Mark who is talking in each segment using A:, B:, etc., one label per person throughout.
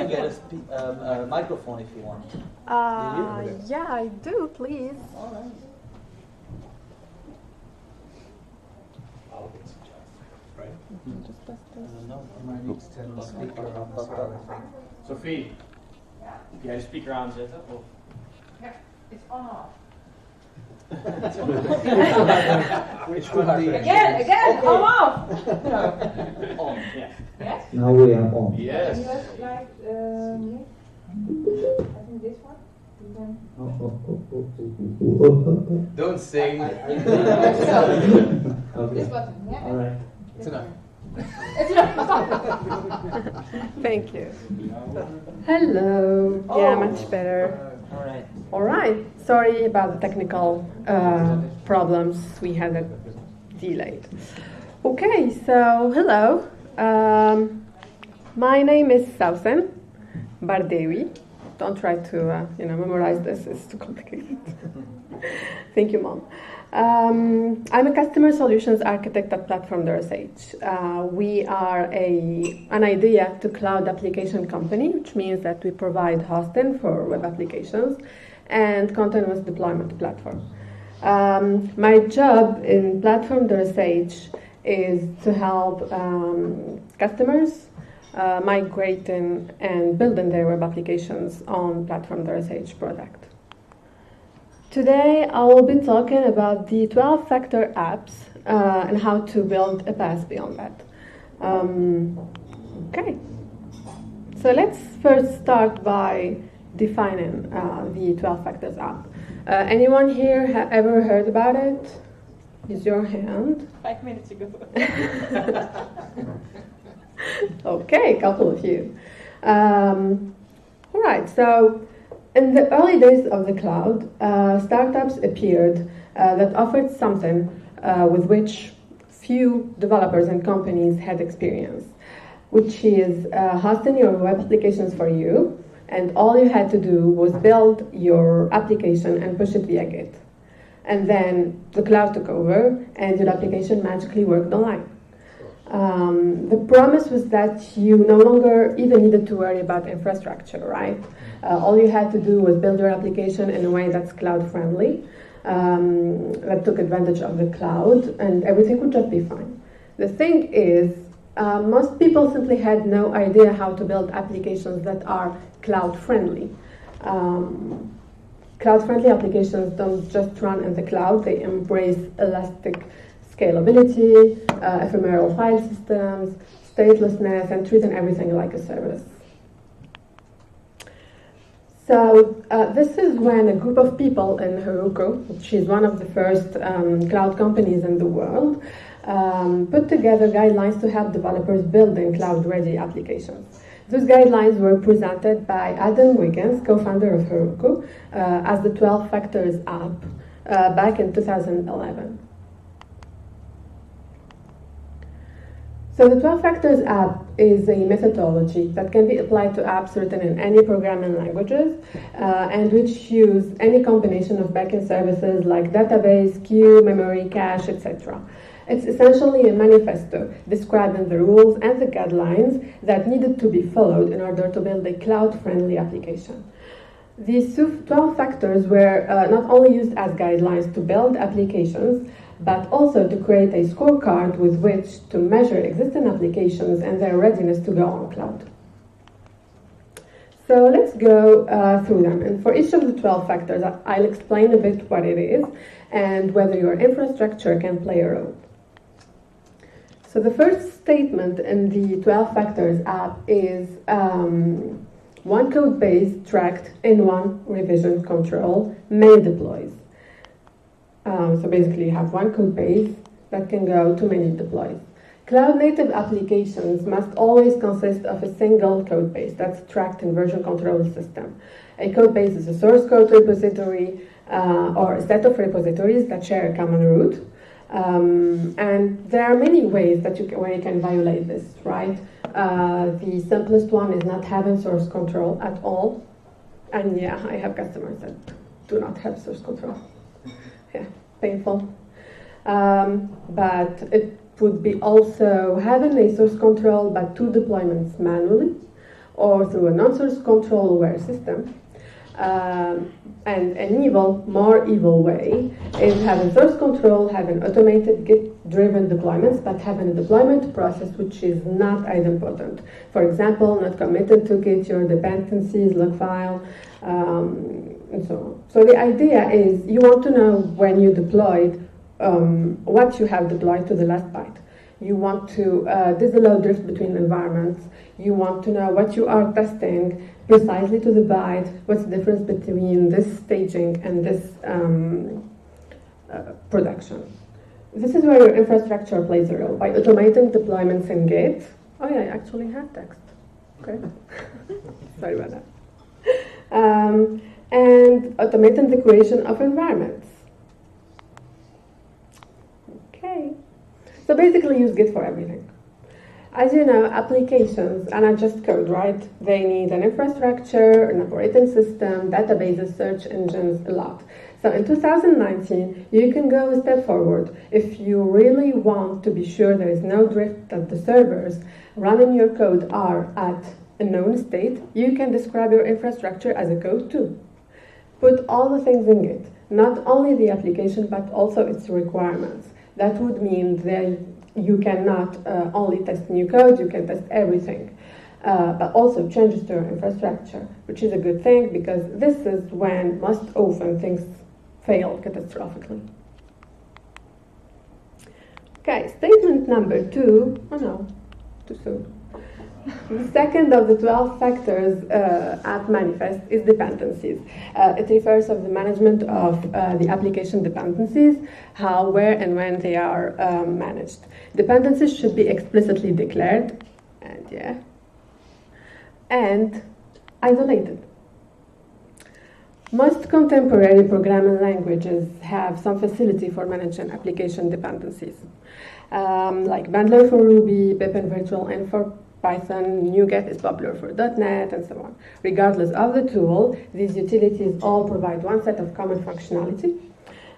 A: can get a microphone if you want. Do you?
B: Yeah, I do, please.
A: All right.
B: Just press this.
A: No, I might need to turn the speaker on as well, I think.
C: Sophie, kun jij de speaker aanzetten? Of?
D: Yeah, it's on off.
A: Which one do you
D: Again,
A: choose?
D: on off.
C: On, yeah.
D: Yes?
E: Now we are on.
C: Yes.
D: And you have like, I think this one. You can-
F: Don't sing.
D: This
E: Okay.
D: button, yeah?
E: All right.
F: It's enough.
D: It's enough.
B: Thank you. Hello. Yeah,
D: Oh.
B: much better.
A: All right.
B: All right. Sorry about the technical problems. We had a delay. Okay, so hello. My name is Sawssen, Bardaoui. Don't try to memorize this. It's too complicated. Thank you, Mom. I'm a customer solutions architect at Platform.sh. We are an idea to cloud application company, which means that we provide hosting for web applications and continuous deployment platform. My job in Platform.sh is to help customers migrating and building their web applications on Platform.sh product. Today I will be talking about the 12-factor apps and how to build a PaaS beyond that. Okay, so let's first start by defining the 12 factors app. Anyone here ever heard about it? Use your hand.
D: 5 minutes ago.
B: Okay, a couple of you. All right, so in the early days of the cloud, startups appeared that offered something with which few developers and companies had experience, which is hosting your web applications for you, and all you had to do was build your application and push it via Git. And then the cloud took over, and your application magically worked online. The promise was that you no longer even needed to worry about infrastructure, right? All you had to do was build your application in a way that's cloud-friendly, that took advantage of the cloud, and everything would just be fine. The thing is, most people simply had no idea how to build applications that are cloud-friendly. Cloud-friendly applications don't just run in the cloud, they embrace elastic scalability, ephemeral file systems, statelessness, and treating everything like a service. So this is when a group of people in Heroku, which is one of the first cloud companies in the world, put together guidelines to help developers building cloud-ready applications. Those guidelines were presented by Adam Wiggins, co-founder of Heroku, as the 12 Factors app back in 2011. So the 12 Factors app is a methodology that can be applied to apps written in any programming languages and which use any combination of backend services like database, queue, memory, cache, etc. It's essentially a manifesto describing the rules and the guidelines that needed to be followed in order to build a cloud-friendly application. These 12 factors were not only used as guidelines to build applications, but also to create a scorecard with which to measure existing applications and their readiness to go on cloud. So let's go through them. And for each of the 12 factors, I'll explain a bit what it is and whether your infrastructure can play a role. So the first statement in the 12 factors app is one code base tracked in one revision control many deploys. So basically you have one code base that can go to many deploys. Cloud-native applications must always consist of a single code base that's tracked in version control system. A code base is a source code repository or a set of repositories that share a common root. And there are many ways that where you can violate this, right? The simplest one is not having source control at all. And yeah, I have customers that do not have source control. Yeah, painful. But it would be also having a source control but two deployments manually, or through a non-source control-aware system. And an more evil way is having source control, having automated Git-driven deployments, but having a deployment process which is not idempotent. For example, not committed to Git your dependencies, log file, and so on. So the idea is you want to know when you deployed what you have deployed to the last byte. You want to disallow drift between environments. You want to know what you are testing precisely to the byte, what's the difference between this staging and this production. This is where your infrastructure plays a role. By automating deployments in Git. Oh yeah, I actually have text. Okay. Sorry about that. And automating the creation of environments. Okay. So basically use Git for everything. As you know, applications are not just code, right? They need an infrastructure, an operating system, databases, search engines, a lot. So in 2019, you can go a step forward. If you really want to be sure there is no drift, that the servers running your code are at a known state, you can describe your infrastructure as a code too. Put all the things in Git, not only the application, but also its requirements. That would mean that you cannot only test new code, you can test everything, but also changes to your infrastructure, which is a good thing because this is when most often things fail catastrophically. Okay, statement number 2, oh no, too soon. The second of the 12 factors at Manifest is dependencies. It refers to the management of the application dependencies, how, where, and when they are managed. Dependencies should be explicitly declared, and isolated. Most contemporary programming languages have some facility for managing application dependencies, like Bundler for Ruby, pip and virtual env for Python, NuGet is popular for .NET, and so on. Regardless of the tool, these utilities all provide one set of common functionality.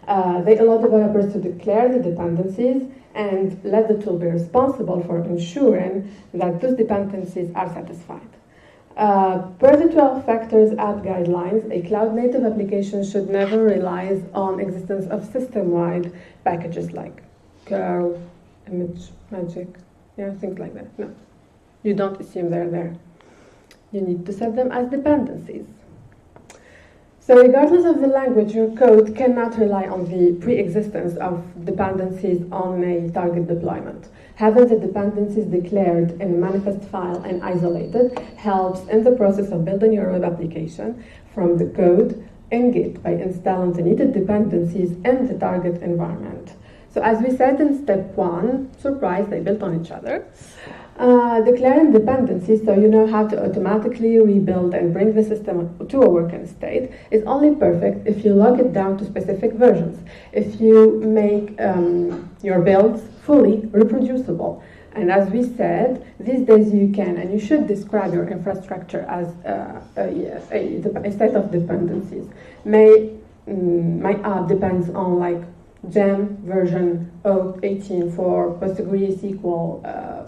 B: They allow developers to declare the dependencies and let the tool be responsible for ensuring that those dependencies are satisfied. Per the 12 factors app guidelines, a cloud-native application should never rely on existence of system-wide packages like curl, image, magic, things like that. No. You don't assume they're there. You need to set them as dependencies. So regardless of the language, your code cannot rely on the pre-existence of dependencies on a target deployment. Having the dependencies declared in a manifest file and isolated helps in the process of building your web application from the code in Git by installing the needed dependencies in the target environment. So as we said in step 1, surprise, they built on each other. Declaring dependencies so you know how to automatically rebuild and bring the system to a working state is only perfect if you lock it down to specific versions, if you make your builds fully reproducible. And as we said, these days you can and you should describe your infrastructure as a set of dependencies. My app depends on like gem version 18 for PostgreSQL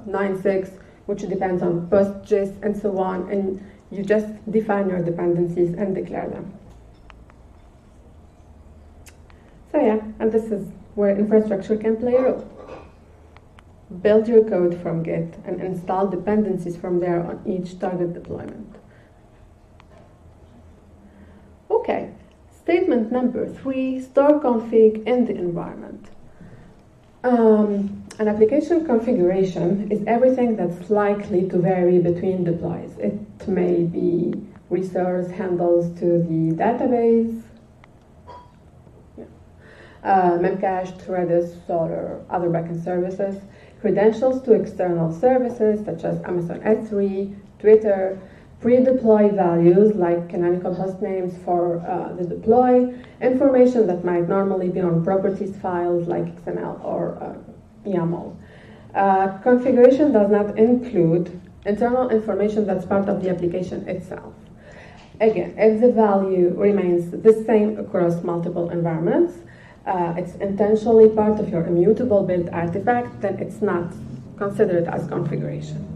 B: 9.6, which depends on PostGIS and so on, and you just define your dependencies and declare them. So and this is where infrastructure can play a role. Build your code from Git and install dependencies from there on each target deployment. Okay. Statement number 3, store config in the environment. An application configuration is everything that's likely to vary between deploys. It may be resource handles to the database, Memcached, Redis, or other backend services, credentials to external services such as Amazon S3, Twitter, pre-deploy values like canonical host names for the deploy, information that might normally be on properties files like XML or YAML. Configuration does not include internal information that's part of the application itself. Again, if the value remains the same across multiple environments, it's intentionally part of your immutable build artifact, then it's not considered as configuration.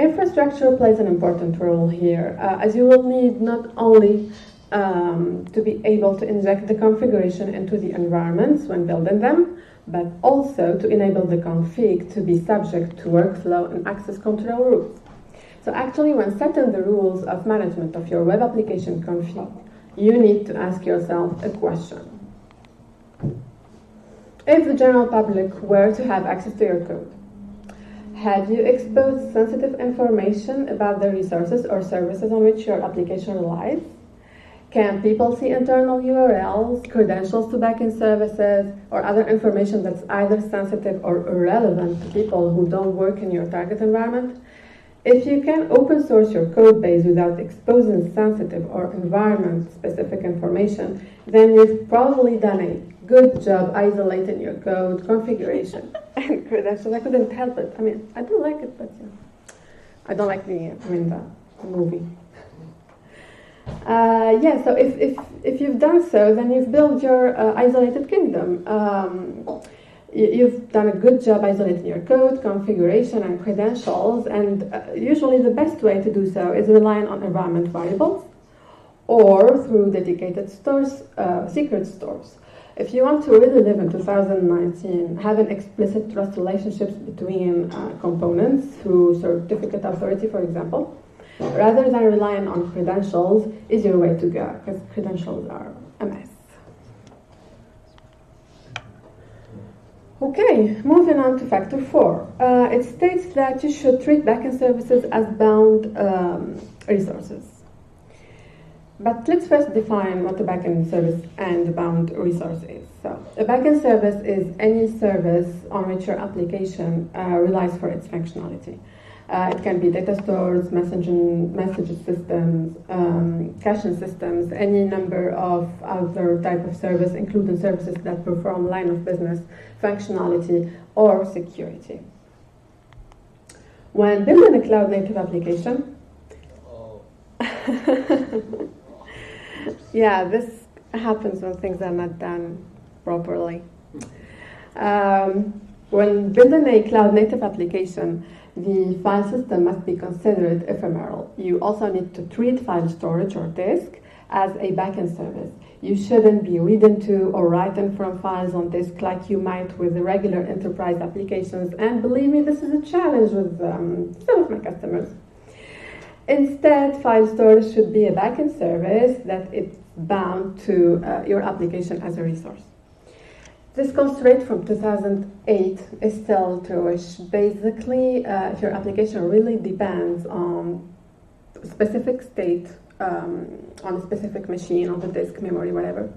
B: Infrastructure plays an important role here, as you will need not only to be able to inject the configuration into the environments when building them, but also to enable the config to be subject to workflow and access control rules. So actually, when setting the rules of management of your web application config, you need to ask yourself a question. If the general public were to have access to your code, have you exposed sensitive information about the resources or services on which your application relies? Can people see internal URLs, credentials to backend services, or other information that's either sensitive or irrelevant to people who don't work in your target environment? If you can open source your code base without exposing sensitive or environment-specific information, then you've probably done a good job isolating your code, configuration, and credentials. I couldn't help it. I mean, I don't like it, but yeah. I don't like the movie. So if you've done so, then you've built your isolated kingdom. You've done a good job isolating your code, configuration, and credentials, and usually the best way to do so is relying on environment variables or through dedicated stores, secret stores. If you want to really live in 2019, having explicit trust relationships between components through certificate authority, for example, rather than relying on credentials, is your way to go, because credentials are a mess. Okay, moving on to factor 4. It states that you should treat backend services as bound resources. But let's first define what a backend service and a bound resource is. So, a backend service is any service on which your application relies for its functionality. It can be data stores, message systems, caching systems, any number of other type of service, including services that perform line of business functionality or security. When building a cloud-native application, yeah, this happens when things are not done properly. When building a cloud-native application, the file system must be considered ephemeral. You also need to treat file storage or disk as a backend service. You shouldn't be reading to or writing from files on disk like you might with the regular enterprise applications. And believe me, this is a challenge with some of my customers. Instead, file storage should be a backend service that it's bound to your application as a resource. This constraint from 2008 is still truish. Basically, if your application really depends on a specific state, on a specific machine, on the disk, memory, whatever,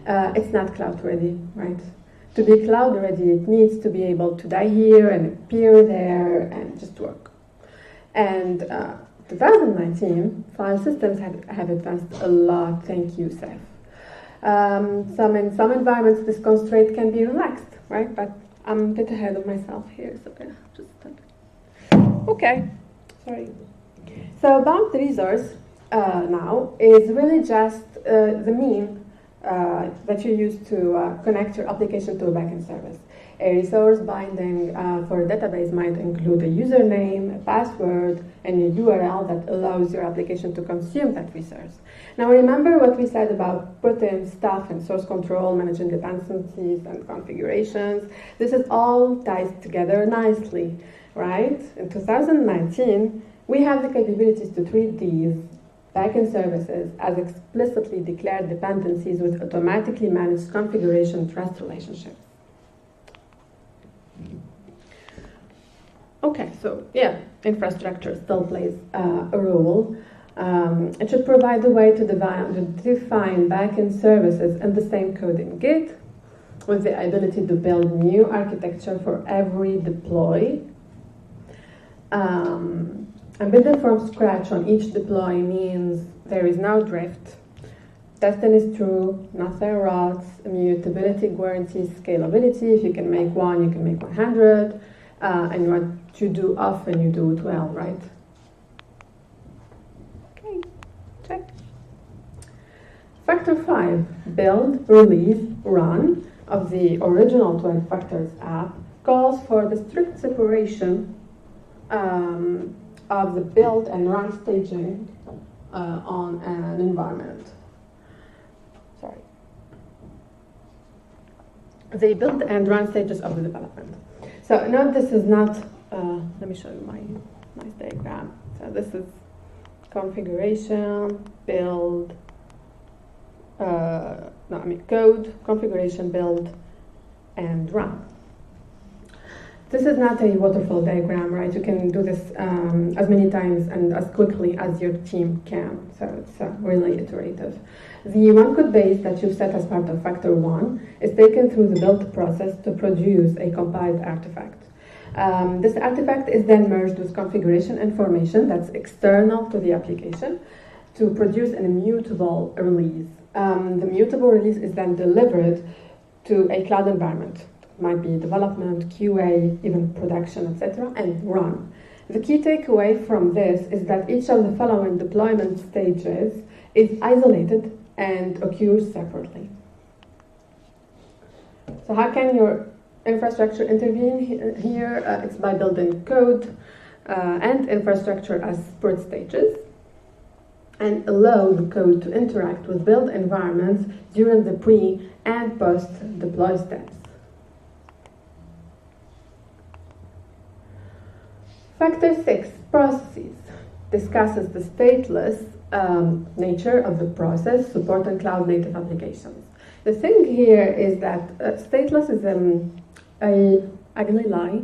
B: it's not cloud ready, right? To be cloud ready, it needs to be able to die here and appear there and just work. And 2019, file systems have advanced a lot. Thank you, Seth. In some environments, this constraint can be relaxed, right? But I'm a bit ahead of myself here, so yeah, just okay. Sorry. So bound resource now is really just the mean that you use to connect your application to a backend service. A resource binding for a database might include a username, a password, and a URL that allows your application to consume that resource. Now remember what we said about putting stuff in source control, managing dependencies and configurations. This is all ties together nicely, right? In 2019, we have the capabilities to treat these backend services as explicitly declared dependencies with automatically managed configuration trust relationships. Okay, so yeah, infrastructure still plays a role. It should provide a way to define backend services in the same code in Git, with the ability to build new architecture for every deploy. And building from scratch on each deploy means there is no drift. Testing is true, nothing rots, immutability guarantees scalability. If you can make 1, you can make 100. And what you do often, you do it well, right? Okay, check. Factor 5, build, release, run of the original 20 factors app calls for the strict separation of the build and run staging on an environment. Sorry. The build and run stages of the development. So note this is not, let me show you my nice diagram. So this is configuration, build, code, configuration, build, and run. This is not a waterfall diagram, right? You can do this as many times and as quickly as your team can. So it's really iterative. The one code base that you've set as part of factor 1 is taken through the build process to produce a compiled artifact. This artifact is then merged with configuration information that's external to the application to produce an immutable release. The mutable release is then delivered to a cloud environment. It might be development, QA, even production, etc., and run. The key takeaway from this is that each of the following deployment stages is isolated and occurs separately. So how can your infrastructure intervene here? It's by building code and infrastructure as support stages, and allow the code to interact with build environments during the pre- and post-deploy steps. Factor 6, processes, discusses the stateless nature of the process supporting cloud-native applications. The thing here is that stateless is an ugly lie.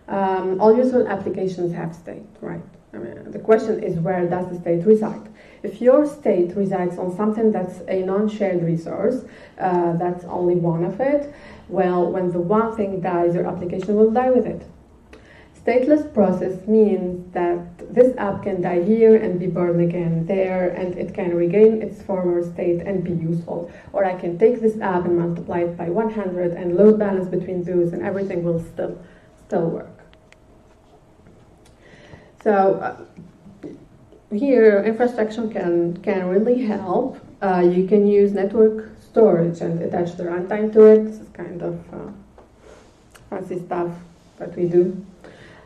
B: All useful applications have state, right? I mean, the question is, where does the state reside? If your state resides on something that's a non-shared resource, that's only one of it, well, when the one thing dies, your application will die with it. Stateless process means that this app can die here and be born again there, and it can regain its former state and be useful. Or I can take this app and multiply it by 100 and load balance between those, and everything will still work. So here, infrastructure can really help. You can use network storage and attach the runtime to it. This is kind of fancy stuff that we do.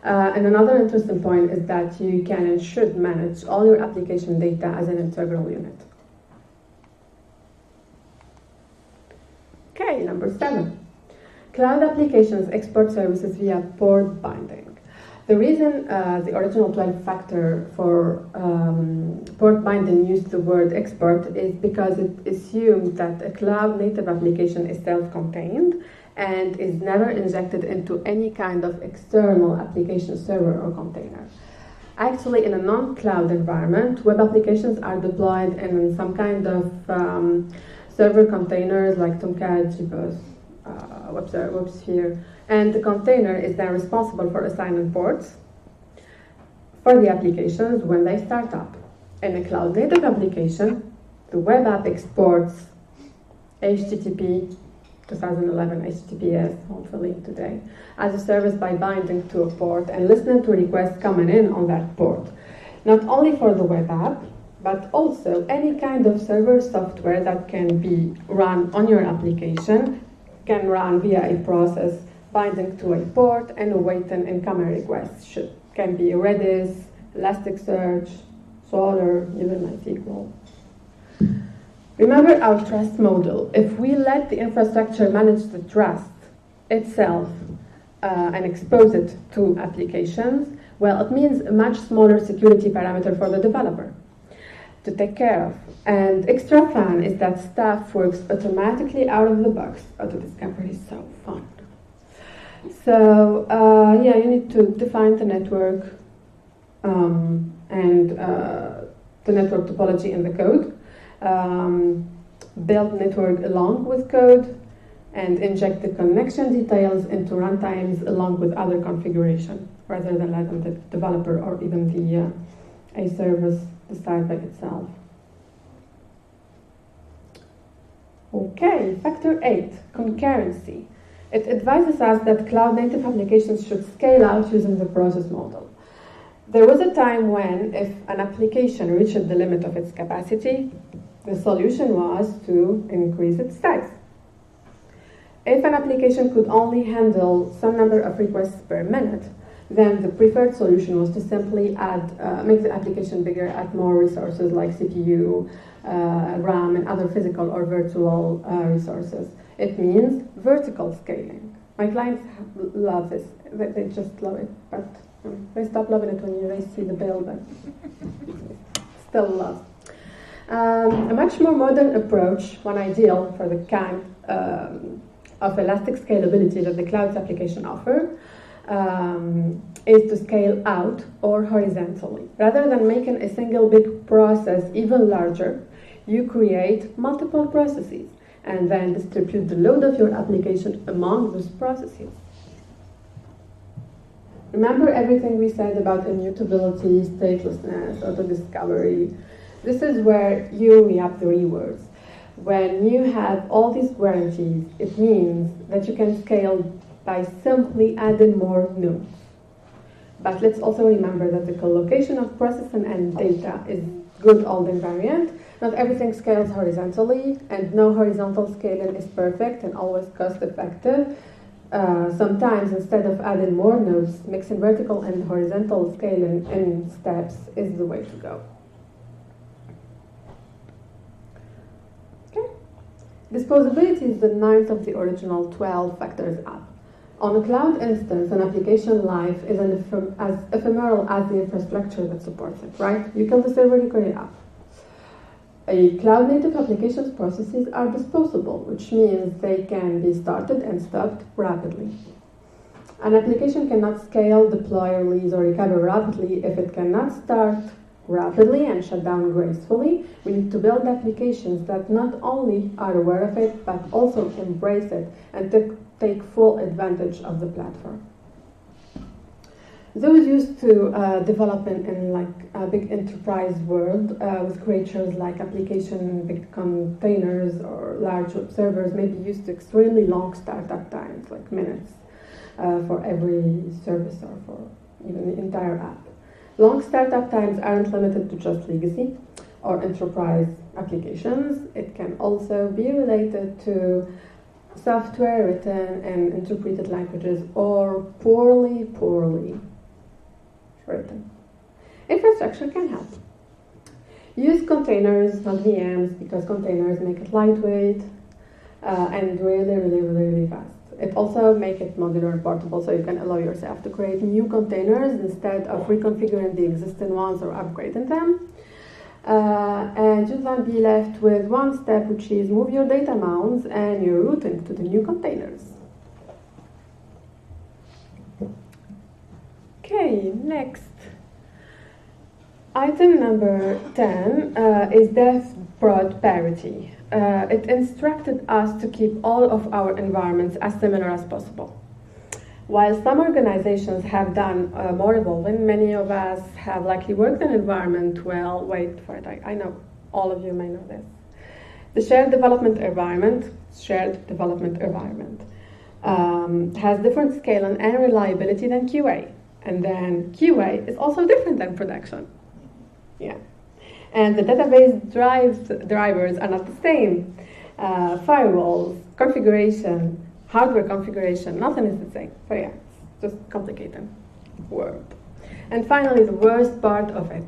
B: And another interesting point is that you can and should manage all your application data as an integral unit. Okay, number 7. Cloud applications export services via port binding. The reason the original 12 factor for port binding used the word export is because it assumes that a cloud native application is self-contained and is never injected into any kind of external application server or container. Actually, in a non-cloud environment, web applications are deployed in some kind of server containers like Tomcat, GBus, WebSphere, and the container is then responsible for assigning ports for the applications when they start up. In a cloud-native application, the web app exports HTTP 2011 HTTPS, hopefully today, as a service by binding to a port and listening to requests coming in on that port. Not only for the web app, but also any kind of server software that can be run on your application can run via a process binding to a port and awaiting incoming requests. Can be Redis, Elasticsearch, Solr, even MySQL. Remember our trust model. If we let the infrastructure manage the trust itself and expose it to applications, well, it means a much smaller security parameter for the developer to take care of. And extra fun is that stuff works automatically out of the box. Auto discovery is so fun. So yeah, you need to define the network and the network topology in the code. Build network along with code, and inject the connection details into runtimes along with other configuration, rather than letting the developer or even the a service decide by itself. Okay, factor 8, concurrency. It advises us that cloud-native applications should scale out using the process model. There was a time when, if an application reached the limit of its capacity, the solution was to increase its size. If an application could only handle some number of requests per minute, then the preferred solution was to simply add, make the application bigger, add more resources like CPU, RAM, and other physical or virtual resources. It means vertical scaling. My clients love this. They just love it, but they stop loving it when they see the bill, but still love. A much more modern approach, one ideal for the kind of elastic scalability that the cloud's application offer, is to scale out or horizontally. Rather than making a single big process even larger, you create multiple processes and then distribute the load of your application among those processes. Remember everything we said about immutability, statelessness, auto-discovery. This is where you reap the rewards. When you have all these guarantees, it means that you can scale by simply adding more nodes. But let's also remember that the collocation of processing and data is good old invariant. Not everything scales horizontally, and no horizontal scaling is perfect and always cost effective. Sometimes, instead of adding more nodes, mixing vertical and horizontal scaling in steps is the way to go. Okay. Disposability is the 9th of the original 12 factors app. On a cloud instance, an application life is as ephemeral as the infrastructure that supports it, right? You kill the server, you create an app. A cloud-native application's processes are disposable, which means they can be started and stopped rapidly. An application cannot scale, deploy, release, or recover rapidly if it cannot start rapidly and shut down gracefully. We need to build applications that not only are aware of it, but also embrace it and take full advantage of the platform. Those used to develop in like a big enterprise world with creatures like application, big containers, or large web servers may be used to extremely long startup times, like minutes, for every service or for even the entire app. Long startup times aren't limited to just legacy or enterprise applications. It can also be related to software written in interpreted languages or poorly written. Infrastructure can help. Use containers, not VMs, because containers make it lightweight and really fast. It also makes it modular and portable, so you can allow yourself to create new containers instead of reconfiguring the existing ones or upgrading them. And you'll then be left with one step, which is move your data mounts and your routing to the new containers. Okay, next. Item number 10 is dev prod parity. It instructed us to keep all of our environments as similar as possible. While some organizations have done more evolving, many of us have likely worked in an environment, well, wait for it, I know all of you may know this. The shared development environment has different scaling and reliability than QA. And then QA is also different than production. Yeah. And the database drivers are not the same. Firewalls, configuration, hardware configuration, nothing is the same. So yeah, it's just complicated world. And finally, the worst part of it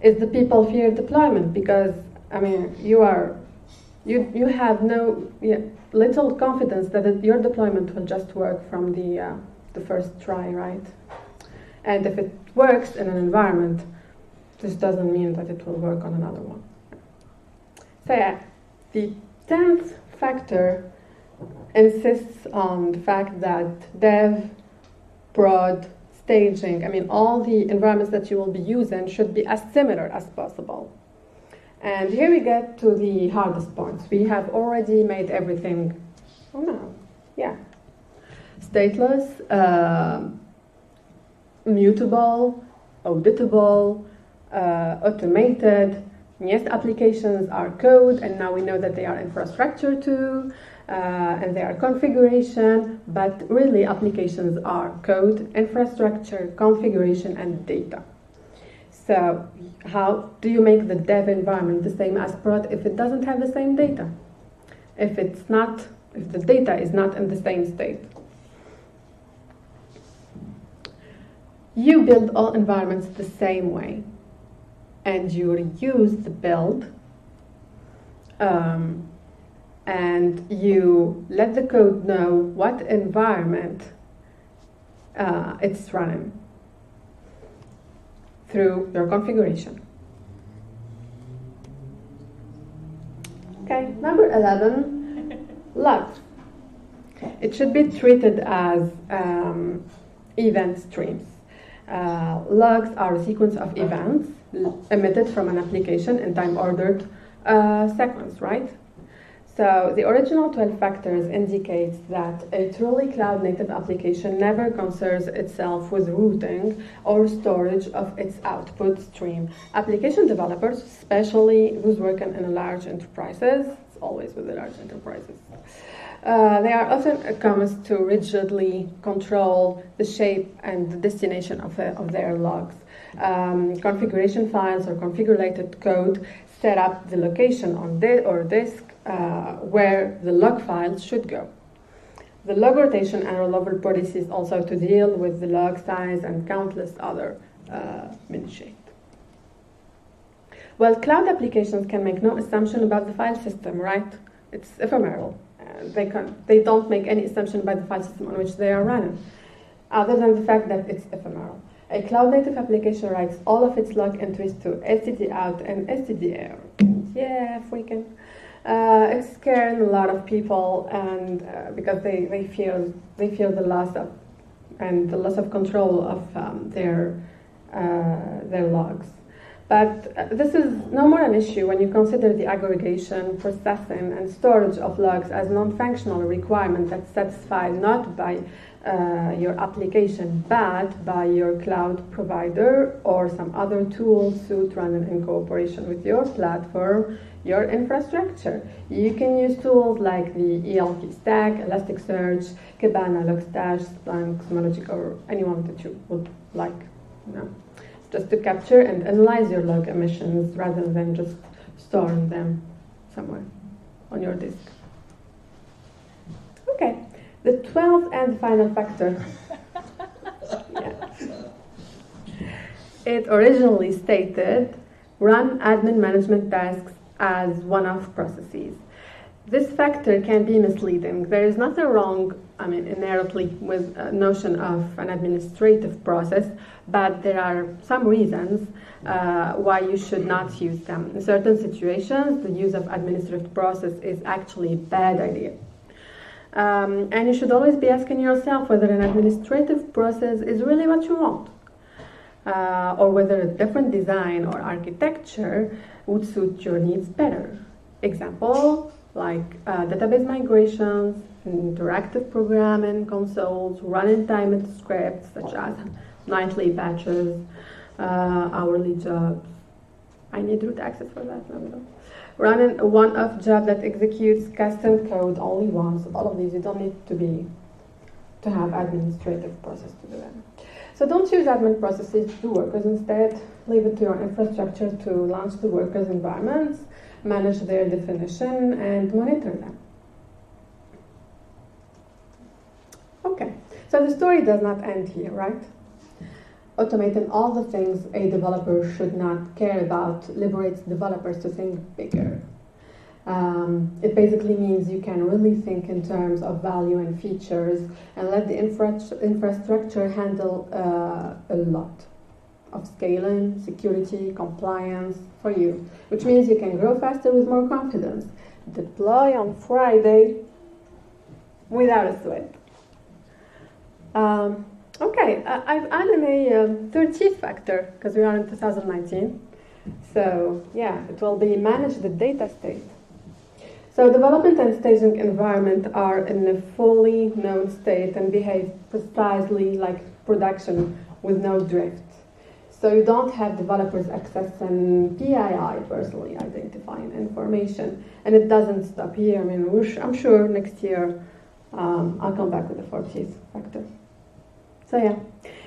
B: is the people fear deployment because, I mean, you have little confidence that your deployment will just work from the first try, right? And if it works in an environment, this doesn't mean that it will work on another one. So yeah, the 10th factor insists on the fact that dev, prod, staging, I mean all the environments that you will be using should be as similar as possible. And here we get to the hardest points. We have already made everything, stateless, mutable, auditable, automated. Yes, applications are code, and now we know that they are infrastructure too, and they are configuration, but really applications are code, infrastructure, configuration, and data. So how do you make the dev environment the same as prod if it doesn't have the same data? If the data is not in the same state? you build all environments the same way, and you reuse the build, and you let the code know what environment it's running through your configuration. Okay, number 11, logs. It should be treated as event streams. Logs are a sequence of events emitted from an application in time-ordered sequence, right? So the original 12 factors indicates that a truly cloud-native application never concerns itself with routing or storage of its output stream. Application developers, especially those working in large enterprises, it's always with the large enterprises, they are often accustomed to rigidly control the shape and the destination of their logs. Configuration files or configurated code set up the location on disk where the log files should go. The log rotation and rollover policies also to deal with the log size and countless other minutiae. Well, cloud applications can make no assumption about the file system, right? It's ephemeral. They don't make any assumption about the file system on which they are running, other than the fact that it's ephemeral. A cloud-native application writes all of its log entries to std out and std error. Yeah, freaking. It's scaring a lot of people, and because they feel the loss of control of their logs. But this is no more an issue when you consider the aggregation, processing, and storage of logs as non-functional requirement that's satisfied not by your application, but by your cloud provider or some other tool suite running in cooperation with your platform, your infrastructure. You can use tools like the ELK Stack, Elasticsearch, Kibana, Logstash, Splunk, Synology, or anyone that you would like, just to capture and analyze your log emissions rather than just storing them somewhere on your disk. Okay, the 12th and final factor. It originally stated, run admin management tasks as one-off processes. This factor can be misleading. There is nothing wrong, inherently with a notion of an administrative process, but there are some reasons why you should not use them. In certain situations, the use of administrative process is actually a bad idea. And you should always be asking yourself whether an administrative process is really what you want, or whether a different design or architecture would suit your needs better. Example, like database migrations, interactive programming consoles, running timed scripts such as nightly batches, hourly jobs. I need root access for that. Running a one-off job that executes custom code only once. All of these, you don't need to have administrative process to do that. So don't use admin processes to workers. Instead, leave it to your infrastructure to launch the workers' environments, manage their definition, and monitor them. Okay, so the story does not end here, right? Automating all the things a developer should not care about liberates developers to think bigger. It basically means you can really think in terms of value and features and let the infrastructure handle a lot of scaling, security, compliance for you, which means you can grow faster with more confidence. Deploy on Friday without a sweat. Okay, I've added a 13th factor because we are in 2019. So yeah, it will be manage the data state. So development and staging environment are in a fully known state and behave precisely like production with no drift. So you don't have developers accessing PII, personally identifying information, and it doesn't stop here. I'm sure next year I'll come back with the 14th factor. So yeah,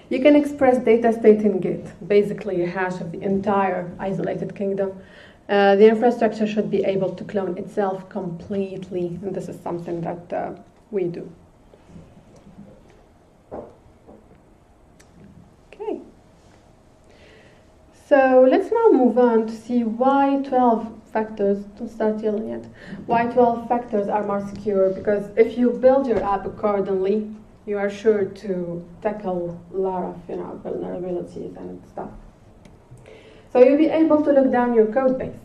B: you can express data state in Git, basically a hash of the entire isolated kingdom. The infrastructure should be able to clone itself completely, and this is something that we do. Okay. So let's now move on to see why 12 factors, don't start yelling yet, why 12 factors are more secure, because if you build your app accordingly, you are sure to tackle a lot of vulnerabilities and stuff. So you'll be able to look down your code base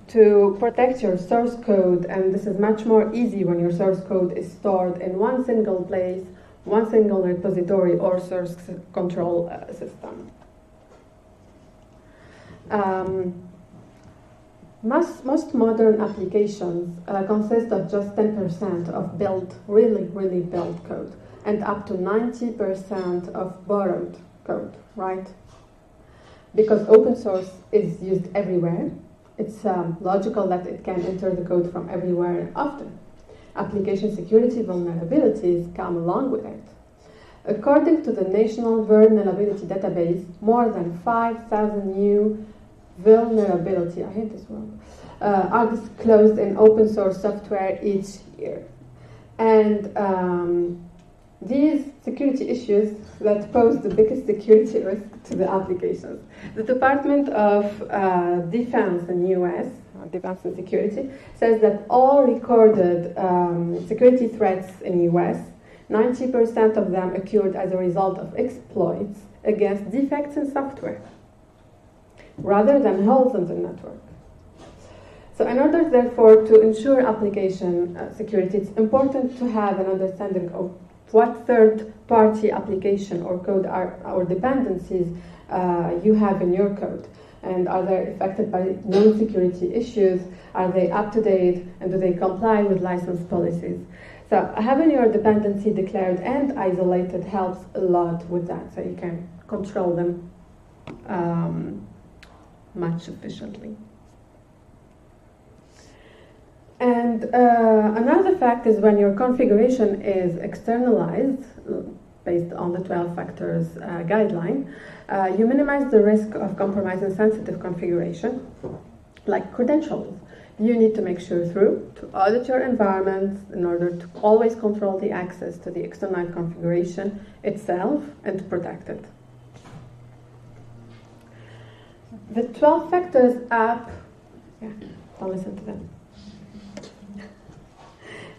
B: to protect your source code, and this is much more easy when your source code is stored in one single place, one single repository or source control system. Most modern applications consist of just 10% of really built code, and up to 90% of borrowed code, right? Because open source is used everywhere, it's logical that it can enter the code from everywhere and often. Application security vulnerabilities come along with it. According to the National Vulnerability Database, more than 5,000 new vulnerability, I hate this word, are disclosed in open source software each year. And these security issues that pose the biggest security risk to the applications. The Department of Defense in the US, Defense and Security, says that all recorded security threats in the US, 90% of them occurred as a result of exploits against defects in software, rather than holes in the network. So in order, therefore, to ensure application security, it's important to have an understanding of what third-party application or code or dependencies you have in your code. And are they affected by known security issues? Are they up to date? And do they comply with license policies? So having your dependency declared and isolated helps a lot with that, so you can control them much efficiently. And another fact is when your configuration is externalized, based on the 12 factors guideline, you minimize the risk of compromising sensitive configuration, like credentials. You need to make sure to audit your environment in order to always control the access to the external configuration itself and to protect it. The 12 factors app, don't listen to them,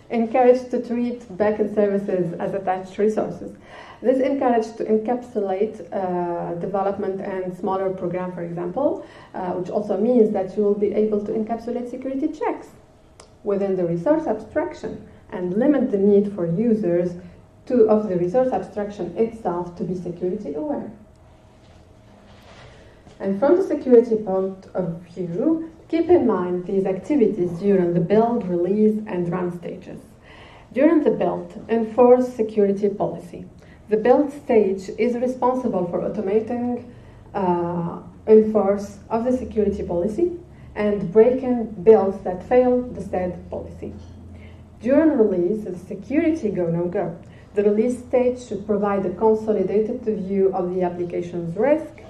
B: encouraged to treat backend services as attached resources. This encouraged to encapsulate development and smaller program, for example, which also means that you will be able to encapsulate security checks within the resource abstraction and limit the need for users of the resource abstraction itself to be security aware. And from the security point of view, keep in mind these activities during the build, release, and run stages. During the build, enforce security policy. The build stage is responsible for automating enforce of the security policy and breaking builds that fail the said policy. During release, the security go, no go. The release stage should provide a consolidated view of the application's risk,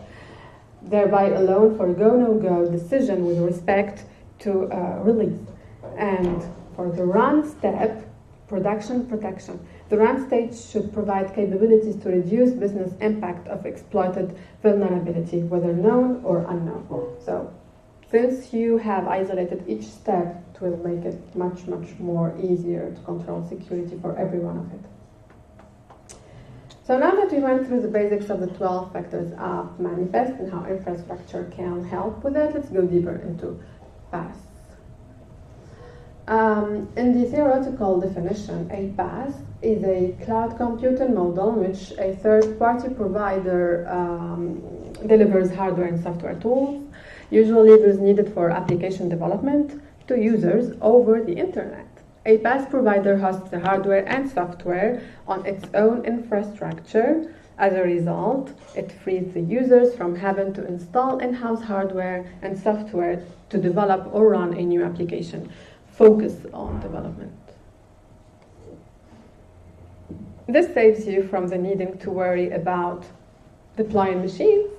B: thereby allowing for a go, no go decision with respect to release. And for the run step, production protection. The run stage should provide capabilities to reduce business impact of exploited vulnerability, whether known or unknown. So, since you have isolated each step, it will make it much more easier to control security for every one of it. So now that we went through the basics of the 12 factors app manifest and how infrastructure can help with it, let's go deeper into PaaS. In the theoretical definition, a PaaS is a cloud computing model in which a third-party provider delivers hardware and software tools, usually those needed for application development, to users over the internet. A PaaS provider hosts the hardware and software on its own infrastructure. As a result, it frees the users from having to install in-house hardware and software to develop or run a new application. Focus on development. This saves you from the needing to worry about deploying machines,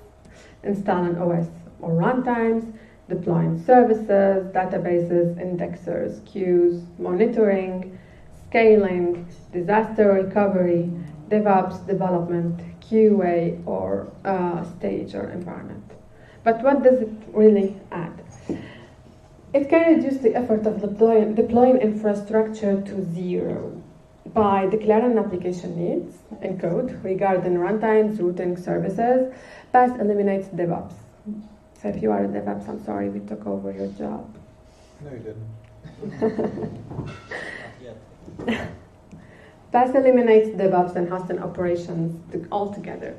B: installing OS or runtimes, deploying services, databases, indexers, queues, monitoring, scaling, disaster recovery, DevOps development, QA, or stage or environment. But what does it really add? It can reduce the effort of deploying infrastructure to zero by declaring application needs in code regarding runtimes, routing, services. PaaS eliminates DevOps. So if you are a DevOps, I'm sorry we took over your job.
A: No, you didn't. Not yet.
B: PaaS eliminates DevOps and hosting operations altogether.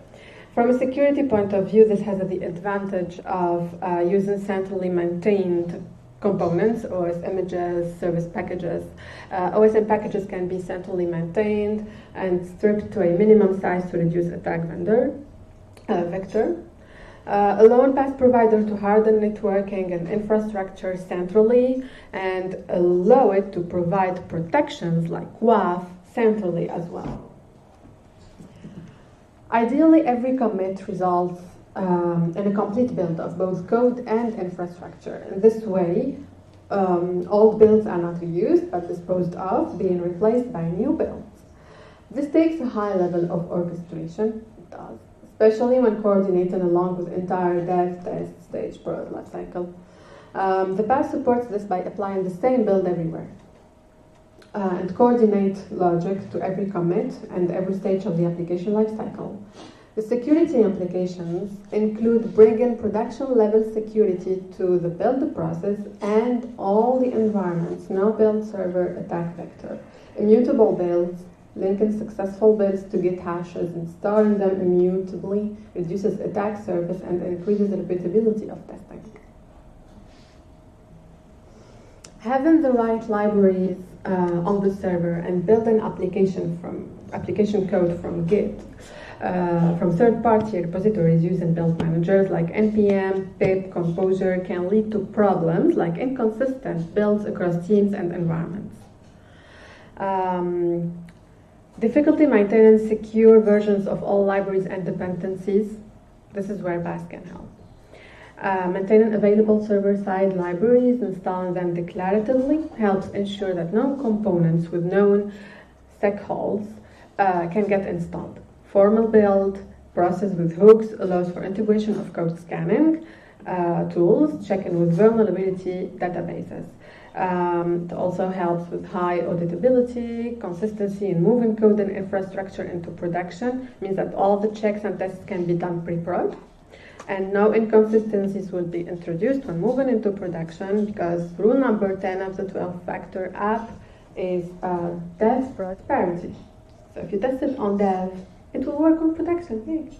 B: From a security point of view, this has the advantage of using centrally maintained components, OS images, service packages. OSM packages can be centrally maintained and stripped to a minimum size to reduce attack vector. Allowing PaaS provider to harden networking and infrastructure centrally and allow it to provide protections like WAF centrally as well. Ideally, every commit results in a complete build of both code and infrastructure. In this way, old builds are not reused but disposed of, being replaced by new builds. This takes a high level of orchestration, it does, especially when coordinating along with entire dev, test, stage, prod lifecycle. The PaaS supports this by applying the same build everywhere and coordinate logic to every commit and every stage of the application lifecycle. The security implications include bringing production-level security to the build process and all the environments, no build server attack vector, immutable builds, linking successful builds to Git hashes and storing them immutably reduces attack surface and increases the repeatability of testing. Having the right libraries on the server and building application code from Git from third-party repositories using build managers like npm, pip, composer can lead to problems like inconsistent builds across teams and environments. Difficulty maintaining secure versions of all libraries and dependencies. This is where PaaS can help. Maintaining available server-side libraries, installing them declaratively helps ensure that no components with known seg holes can get installed. Formal build process with hooks allows for integration of code scanning tools, checking with vulnerability databases. It also helps with high auditability, consistency in moving code and infrastructure into production. Means that all the checks and tests can be done pre-prod. And no inconsistencies will be introduced when moving into production because rule number 10 of the 12-factor app is dev prod parity. So if you test it on dev, it will work on production. Yay.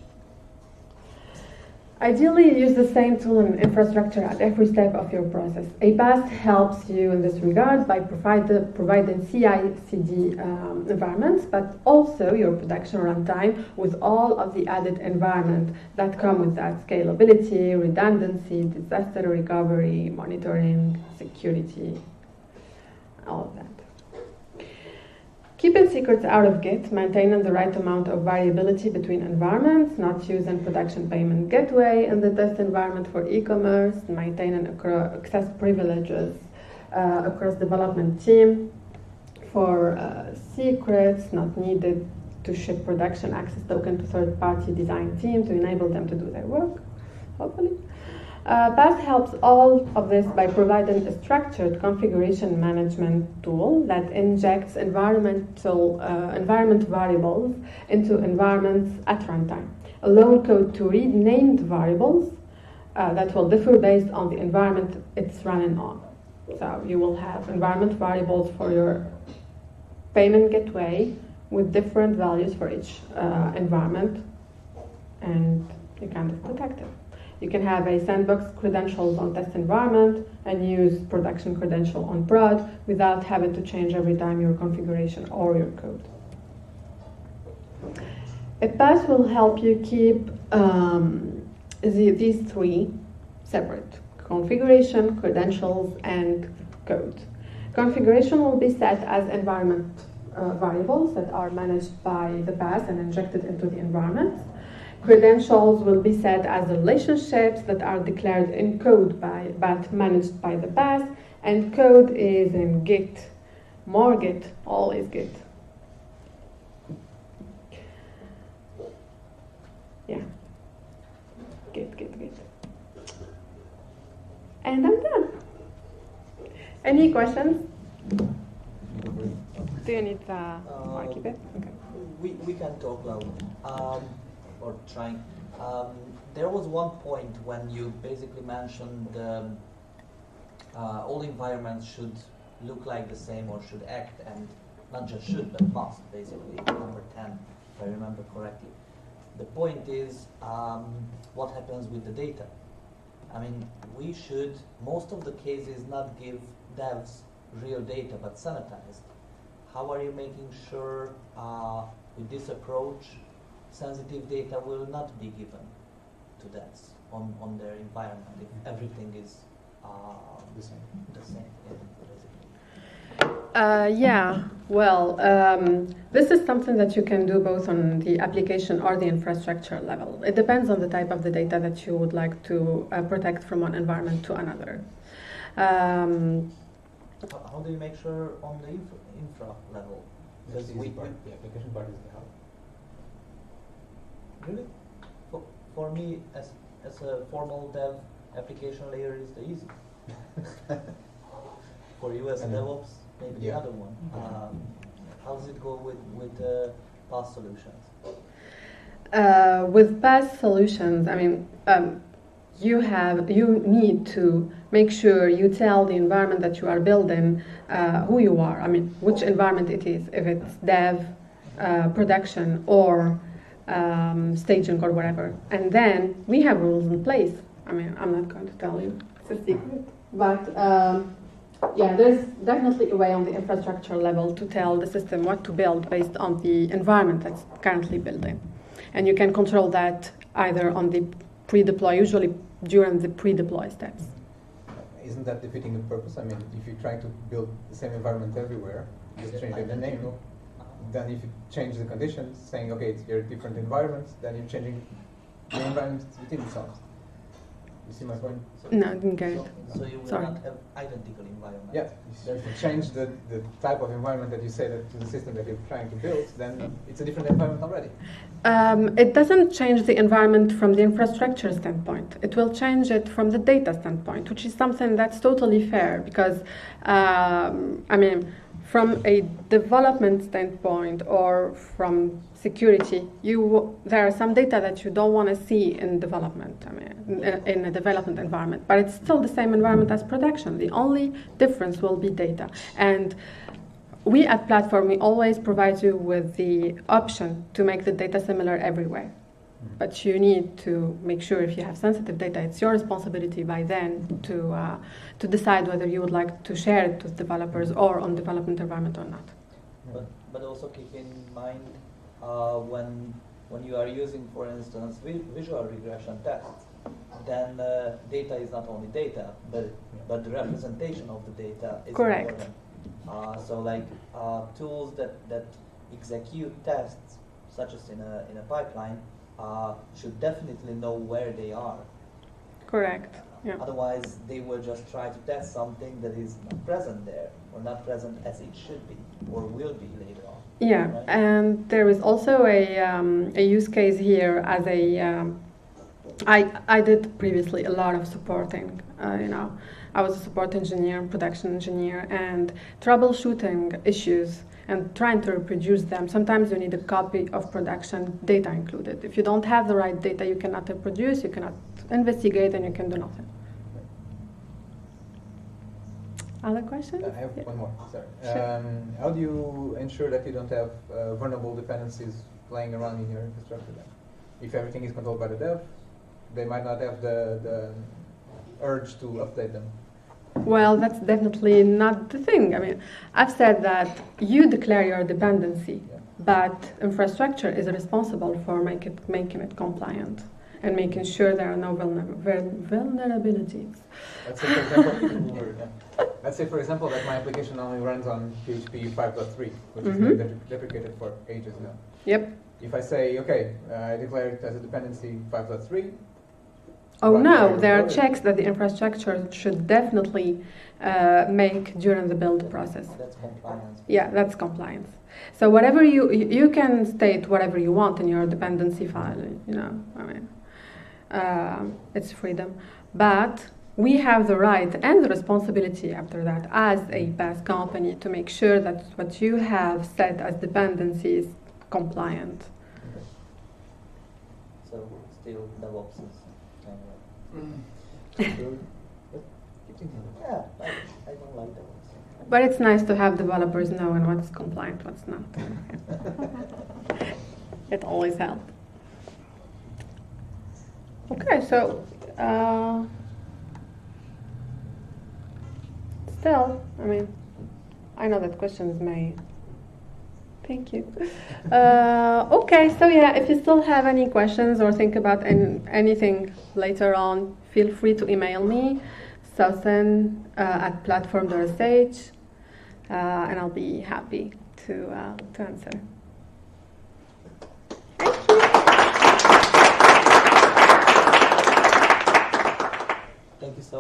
B: Ideally, use the same tool and infrastructure at every step of your process. A PaaS helps you in this regard by providing CI/CD environments, but also your production runtime with all of the added environment that come with that: scalability, redundancy, disaster recovery, monitoring, security, all of that. Keeping secrets out of Git, maintaining the right amount of variability between environments, not using production payment gateway in the test environment for e-commerce, maintaining access privileges across development team for secrets not needed to ship production access token to third-party design team to enable them to do their work, hopefully. PaaS helps all of this by providing a structured configuration management tool that injects environment variables into environments at runtime, allowing code to read named variables that will differ based on the environment it's running on. So you will have environment variables for your payment gateway with different values for each environment, and you kind of protect it. You can have a sandbox credentials on test environment and use production credential on prod without having to change every time your configuration or your code. A PaaS will help you keep these three separate: configuration, credentials, and code. Configuration will be set as environment variables that are managed by the PaaS and injected into the environment. Credentials will be set as relationships that are declared in code but managed by the PaaS, and code is in Git. More Git, all is Git. Yeah. Git. And I'm done. Any questions? Do you need the mic a bit? Okay.
E: We can talk loud, or trying. There was one point when you basically mentioned all environments should look like the same or should act, and not just should but must, basically, number 10, if I remember correctly. The point is, what happens with the data? I mean, we should, most of the cases, not give devs real data but sanitized. How are you making sure with this approach sensitive data will not be given to devs on their environment if everything is the same,
B: Yeah, well, this is something that you can do both on the application or the infrastructure level. It depends on the type of the data that you would like to protect from one environment to another.
E: How do you make sure on the infra level?
A: Because the application part is the how.
E: Really? For me, as a formal dev, application layer is the easy. For you as DevOps, maybe the other one. How does it go with PaaS solutions?
B: With PaaS solutions, I mean, you need to make sure you tell the environment that you are building who you are. I mean, which environment it is, if it's dev, production, or staging or whatever. And then we have rules in place. I mean, I'm not going to tell you, it's a secret. But yeah, there's definitely a way on the infrastructure level to tell the system what to build based on the environment that's currently building. And you can control that either on the pre-deploy, usually during the pre-deploy steps.
A: Isn't that defeating the purpose? I mean, if you try to build the same environment everywhere, just change the name. Then if you change the conditions, saying, okay, you're different environments, then you're changing the environments within themselves. You see my point?
B: No, I didn't get it.
E: So you will not have identical environments.
A: Yeah, if you change the type of environment that you say that to the system that you're trying to build, then it's a different environment already.
B: It doesn't change the environment from the infrastructure standpoint. It will change it from the data standpoint, which is something that's totally fair because, I mean, from a development standpoint or from security, there are some data that you don't want to see in development, I mean, in a development environment, but it's still the same environment as production. The only difference will be data. And we at Platform, we always provide you with the option to make the data similar everywhere. But you need to make sure if you have sensitive data, it's your responsibility by then to decide whether you would like to share it with developers or on development environment or not.
E: But also keep in mind when you are using, for instance, visual regression tests, then data is not only data, but the representation of the data is
B: correct.
E: Important. So like tools that execute tests, such as in a pipeline, should definitely know where they are.
B: Correct. Yeah.
E: Otherwise, they will just try to test something that is not present there, or not present as it should be, or will be later on.
B: Yeah,
E: right?
B: and there is also a use case here as I did previously a lot of supporting. I was a support engineer, production engineer, and troubleshooting issues and trying to reproduce them. Sometimes you need a copy of production data included. If you don't have the right data, you cannot reproduce, you cannot investigate, and you can do nothing. Other questions?
A: I have one more, sorry.
B: Sure.
A: How do you ensure that you don't have vulnerable dependencies playing around in your infrastructure then? If everything is controlled by the dev, they might not have the urge to update them.
B: Well, that's definitely not the thing. I mean, I've said that you declare your dependency, but infrastructure is responsible for making it compliant and making sure there are no vulnerabilities.
A: Let's say, for example, that my application only runs on PHP 5.3, which has been deprecated for ages now.
B: Yep.
A: If I say, okay, I declare it as a dependency 5.3.
B: Oh no, there are checks that the infrastructure should definitely make during the build process.
E: That's compliance.
B: Yeah, that's compliance. So whatever you can state whatever you want in your dependency file, I mean, it's freedom. But we have the right and the responsibility after that as a PaaS company to make sure that what you have set as dependencies is compliant.
E: So still DevOps is yeah, I don't like DevOps.
B: But it's nice to have developers knowing what's compliant, what's not. It always helps. Okay, so still, I mean, I know that questions may. Thank you. Okay, so yeah, if you still have any questions or think about anything later on, feel free to email me, Sawssen at Platform.sh, and I'll be happy to answer. Thank you.
E: Thank you so much.